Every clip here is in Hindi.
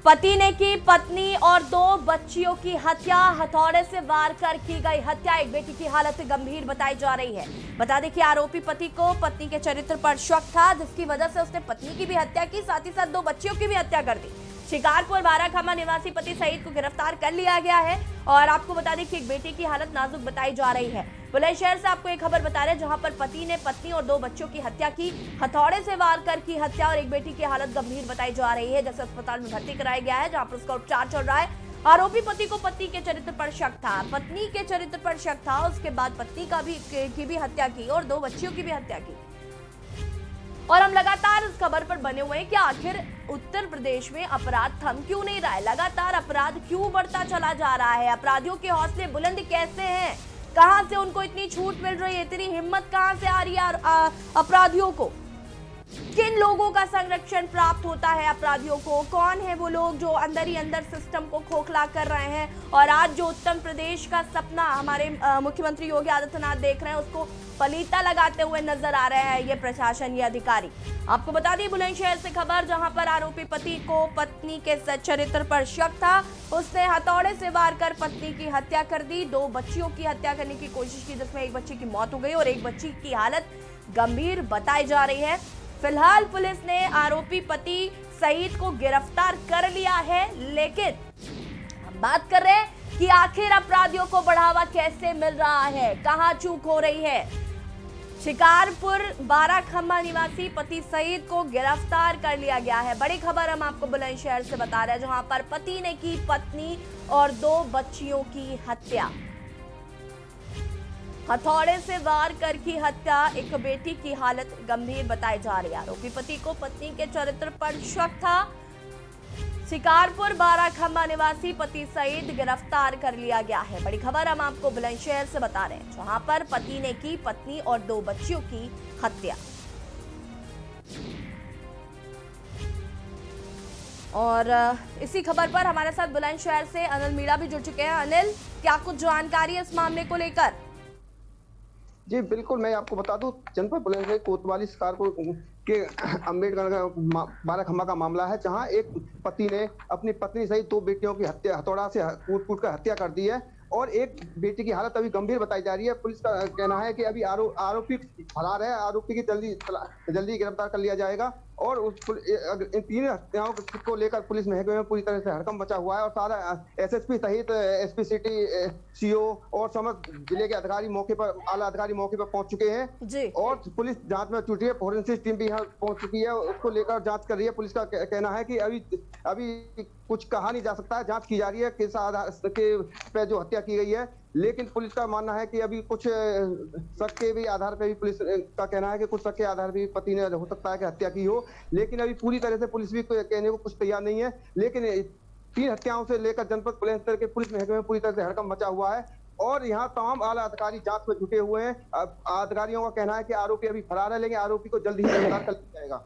पति ने की पत्नी और 2 बच्चियों की हत्या, हथौड़े से वार कर की गई हत्या। एक बेटी की हालत गंभीर बताई जा रही है। बता दें कि आरोपी पति को पत्नी के चरित्र पर शक था, जिसकी वजह से उसने पत्नी की भी हत्या की, साथ ही साथ 2 बच्चियों की भी हत्या कर दी। शिकारपुर बाराखामा निवासी पति सईद को गिरफ्तार कर लिया गया है और आपको बता दें कि एक बेटी की हालत नाजुक बताई जा रही है। बुलंदशहर से आपको एक खबर बता रहे हैं, जहां पर पति ने पत्नी और 2 बच्चों की हत्या की, हथौड़े से वार कर की हत्या और एक बेटी की हालत गंभीर बताई जा रही है, जैसे अस्पताल में भर्ती कराया गया है, जहां पर उसका उपचार चल रहा है। आरोपी पति को पत्नी के चरित्र पर शक था, पत्नी के चरित्र पर शक था, उसके बाद पत्नी की भी हत्या की और 2 बच्चियों की भी हत्या की। और हम लगातार इस खबर पर बने हुए हैं कि आखिर उत्तर प्रदेश में अपराध थम क्यों नहीं रहा है, लगातार अपराध क्यों बढ़ता चला जा रहा है, अपराधियों के हौसले बुलंद कैसे हैं, कहां से उनको इतनी छूट मिल रही है, इतनी हिम्मत कहां से आ रही है अपराधियों को, किन लोगों का संरक्षण प्राप्त होता है अपराधियों को, कौन है वो लोग जो अंदर ही अंदर सिस्टम को खोखला कर रहे हैं। और आज जो उत्तर प्रदेश का सपना हमारे मुख्यमंत्री योगी आदित्यनाथ देख रहे हैं, उसको पलीता लगाते हुए नजर आ रहे हैं ये प्रशासन, ये अधिकारी। आपको बता दी बुलंदशहर से खबर, जहां पर आरोपी पति को पत्नी के चरित्र पर शक था, उसने हथौड़े से वार कर पत्नी की हत्या कर दी, 2 बच्चियों की हत्या करने की कोशिश की, जिसमें एक बच्ची की मौत हो गई और एक बच्ची की हालत गंभीर बताई जा रही है। फिलहाल पुलिस ने आरोपी पति सईद को गिरफ्तार कर लिया है, लेकिन हम बात कर रहे हैं कि आखिर अपराधियों को बढ़ावा कैसे मिल रहा है, कहां चूक हो रही है। शिकारपुर बाराखामा निवासी पति सईद को गिरफ्तार कर लिया गया है। बड़ी खबर हम आपको बुलंदशहर से बता रहे हैं, जहां पर पति ने की पत्नी और 2 बच्चियों की हत्या, हथौड़े से वार कर की हत्या, एक बेटी की हालत गंभीर बताई जा रही है। आरोपी पति को पत्नी के चरित्र पर शक था। शिकारपुर बाराखामा निवासी पति सईद गिरफ्तार कर लिया गया है। बड़ी खबर हम आपको बुलंदशहर से बता रहे हैं, जहां पर पति ने की पत्नी और 2 बच्चियों की हत्या। और इसी खबर पर हमारे साथ बुलंदशहर से अनिल मीणा भी जुड़ चुके हैं। अनिल, क्या कुछ जानकारी है इस मामले को लेकर? जी बिल्कुल, मैं आपको बता दूं, जनपद बुलंदशहर कोतवाली शिकारपुर के अम्बेडकर बाराखामा का मामला है, जहां एक पति ने अपनी पत्नी सहित 2 बेटियों की हत्या हथौड़ा से कूट कर हत्या कर दी है और एक बेटी की हालत अभी गंभीर बताई जा रही है। पुलिस का कहना है कि अभी आरोपी फरार है, आरोपी की जल्दी गिरफ्तार कर लिया जाएगा और इन 3 हत्याओं को लेकर पुलिस महकमे में पूरी तरह से हड़कंप मचा हुआ है और सारा एसएसपी सहित एसपी सिटी, सीओ और समस्त जिले के अधिकारी मौके पर, आला अधिकारी मौके पर पहुंच चुके हैं और पुलिस जांच में जुटी है। फोरेंसिक टीम भी यहाँ पहुंच चुकी है, उसको लेकर जांच कर रही है। पुलिस का कहना है कि अभी कुछ कहा नहीं जा सकता है, जांच की जा रही है किस आधार पे जो हत्या की गई है, लेकिन पुलिस का मानना है कि अभी कुछ शक के भी आधार पे भी पुलिस का कहना है कि कुछ शक के आधार पे भी पति ने हो सकता है कि हत्या की हो, लेकिन अभी पूरी तरह से पुलिस भी कहने को कुछ तैयार नहीं है। लेकिन 3 हत्याओं से लेकर जनपद बुलंदशहर के पुलिस महकमे में पूरी तरह से हड़कंप मचा हुआ है और यहाँ तमाम आला अधिकारी जांच में जुटे हुए हैं। अधिकारियों का कहना है कि आरोपी अभी फरार है, लेकिन आरोपी को जल्द ही गिरफ्तार कर लिया जाएगा।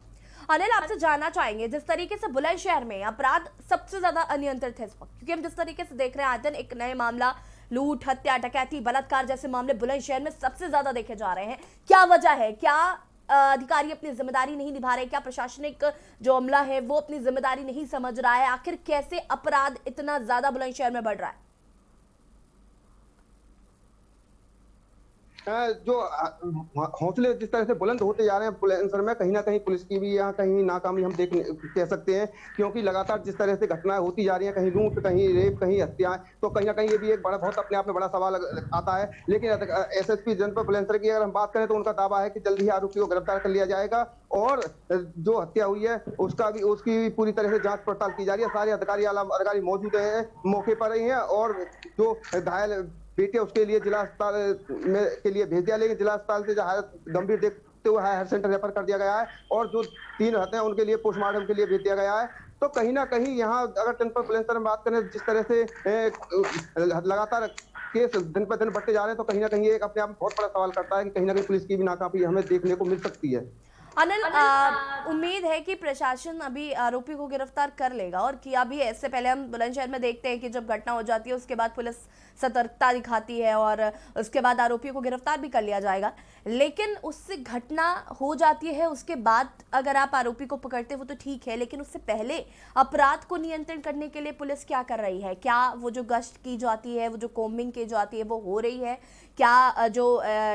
अनिल, आपसे जानना चाहेंगे, जिस तरीके से बुलंदशहर में अपराध सबसे ज्यादा अनियंत्रित है इस वक्त, क्योंकि हम जिस तरीके से देख रहे हैं आज दिन एक नए मामला, लूट, हत्या, डकैती, बलात्कार जैसे मामले बुलंदशहर में सबसे ज्यादा देखे जा रहे हैं, क्या वजह है? क्या अधिकारी अपनी जिम्मेदारी नहीं निभा रहे? क्या प्रशासनिक जो अमला है वो अपनी जिम्मेदारी नहीं समझ रहा है? आखिर कैसे अपराध इतना ज्यादा बुलंदशहर में बढ़ रहा है? जो हौसले जिस तरह से बुलंद होते जा रहे हैं बुलंदशहर में, कहीं ना कहीं पुलिस की भी यहाँ कहीं नाकामी हम कह सकते हैं, क्योंकि लगातार जिस तरह से घटनाएं होती जा रही हैं, कहीं लूट, कहीं रेप, कहीं हत्याएं, तो कहीं ना कहीं ये भी एक बड़ा बहुत अपने आप में बड़ा सवाल आता है। लेकिन एसएसपी जनपद बुलंदशहर की अगर हम बात करें तो उनका दावा है कि जल्द ही आरोपी को गिरफ्तार कर लिया जाएगा और जो हत्या हुई है उसकी भी पूरी तरह से जांच पड़ताल की जा रही है। सारे अधिकारी मौजूद हैं, मौके पर ही हैं और जो घायल बेटे उसके लिए जिला अस्पताल के लिए भेज दिया, लेकिन जिला अस्पताल से हालत गंभीर देखते हुए हायर सेंटर रेफर कर दिया गया है और जो 3 हत्या उनके लिए पोस्टमार्टम के लिए भेज दिया गया है। तो कहीं ना कहीं यहाँ अगर जनपद बुलंदशहर में बात करें, जिस तरह से लगातार केस दिन पर दिन बढ़ते जा रहे हैं, तो कहीं ना कहीं एक अपने आप में बहुत बड़ा सवाल करता है कि कहीं ना कहीं पुलिस की भी नाकामी हमें देखने को मिल सकती है। अनिल, उम्मीद है कि प्रशासन अभी आरोपी को गिरफ्तार कर लेगा और किया भी है। इससे पहले हम बुलंदशहर में देखते हैं कि जब घटना हो जाती है उसके बाद पुलिस सतर्कता दिखाती है और उसके बाद आरोपी को गिरफ्तार भी कर लिया जाएगा। लेकिन उससे घटना हो जाती है, उसके बाद अगर आप आरोपी को पकड़ते हो तो ठीक है, लेकिन उससे पहले अपराध को नियंत्रण करने के लिए पुलिस क्या कर रही है? क्या वो जो गश्त की जाती है, वो जो कोम्बिंग की जाती है, वो हो रही है? क्या जो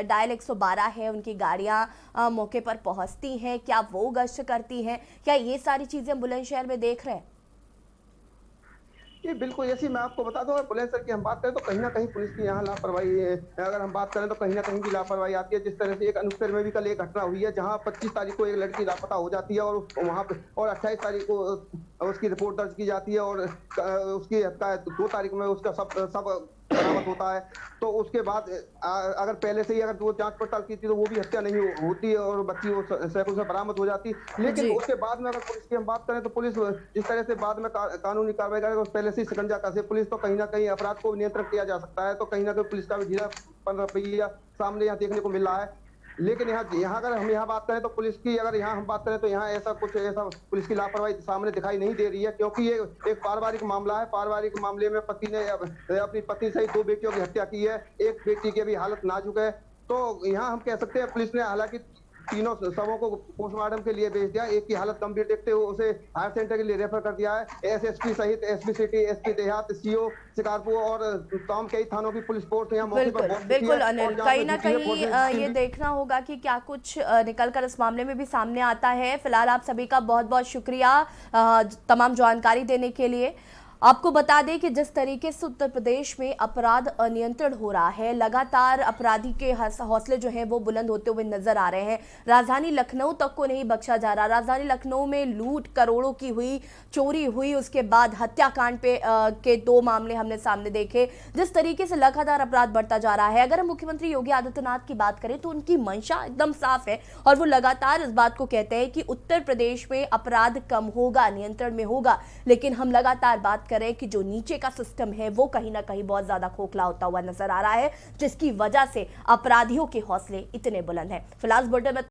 डायल 112 है, उनकी गाड़ियां मौके पर पहुंचती हैं? क्या वो गश्त करती हैं? क्या ये सारी चीजें बुलंदशहर में देख रहे हैं? जी, बिल्कुल, जैसे मैं आपको बता दूँ, अगर बुलंदशहर की हम बात करें तो कहीं न कहीं पुलिस की यहाँ लापरवाही है। अगर हम बात करें तो कहीं न कहीं की लापरवाही आती है। जिस तरह से एक अनूपसर में भी कल एक घटना हुई है, जहाँ 25 तारीख को एक लड़की लापता हो जाती है और वहाँ पे और 28 तारीख को उसकी रिपोर्ट दर्ज की जाती है और उसकी 2 तारीख में उसका सब बरामद होता है। तो उसके बाद अगर पहले से ही अगर वो जाँच पड़ताल की थी तो वो भी हत्या नहीं होती और बच्ची वो सैकड़ों से बरामद हो जाती। लेकिन जी। उसके बाद में अगर पुलिस की हम बात करें तो पुलिस जिस तरह से बाद में कानूनी कार्रवाई करेगा, तो पहले से ही शिकंजा कसे पुलिस, तो कहीं न कहीं अपराध को नियंत्रण किया जा सकता है। तो कहीं न कहीं पुलिस का भी ढीलापन रवैया सामने यहाँ देखने को मिल रहा है। लेकिन यहाँ यहाँ अगर हम यहाँ बात करें तो पुलिस की अगर यहाँ हम बात करें तो यहाँ ऐसा पुलिस की लापरवाही सामने दिखाई नहीं दे रही है, क्योंकि ये एक पारिवारिक मामला है। पारिवारिक मामले में पति ने अपनी पत्नी सहित 2 बेटियों की हत्या की है। एक बेटी की अभी हालत नाजुक है। तो यहाँ हम कह सकते हैं पुलिस ने हालांकि तीनों शवों को पोस्टमार्टम के लिए भेज दिया। एक की हालत गंभीर देखते हुए उसे हायर सेंटर के लिए रेफर कर दिया है। एसएसपी सहित एसपी सिटी, एसपी देहात, सीओ शिकारपुर और तमाम कई थानों की पुलिस फोर्स यहाँ मौके पर बिल्कुल, पहुंच चुकी बिल्कुल है अनिल, और जहाँ कहीं पे ना दूसरी है कहीं फोर्सेज ये भी। देखना होगा कि क्या कुछ निकल कर इस मामले में भी सामने आता है। फिलहाल आप सभी का बहुत बहुत शुक्रिया तमाम जानकारी देने के लिए। आपको बता दें कि जिस तरीके से उत्तर प्रदेश में अपराध अनियंत्रण हो रहा है, लगातार अपराधी के हौसले जो हैं वो बुलंद होते हुए नजर आ रहे हैं। राजधानी लखनऊ तक को नहीं बख्शा जा रहा। राजधानी लखनऊ में लूट करोड़ों की हुई, चोरी हुई, उसके बाद हत्याकांड पे के 2 मामले हमने सामने देखे। जिस तरीके से लगातार अपराध बढ़ता जा रहा है, अगर हम मुख्यमंत्री योगी आदित्यनाथ की बात करें तो उनकी मंशा एकदम साफ है और वो लगातार इस बात को कहते हैं कि उत्तर प्रदेश में अपराध कम होगा, नियंत्रण में होगा। लेकिन हम लगातार बात करें कि जो नीचे का सिस्टम है वो कहीं ना कहीं बहुत ज्यादा खोखला होता हुआ नजर आ रहा है, जिसकी वजह से अपराधियों के हौसले इतने बुलंद हैं। फिलहाल बुलेटिन में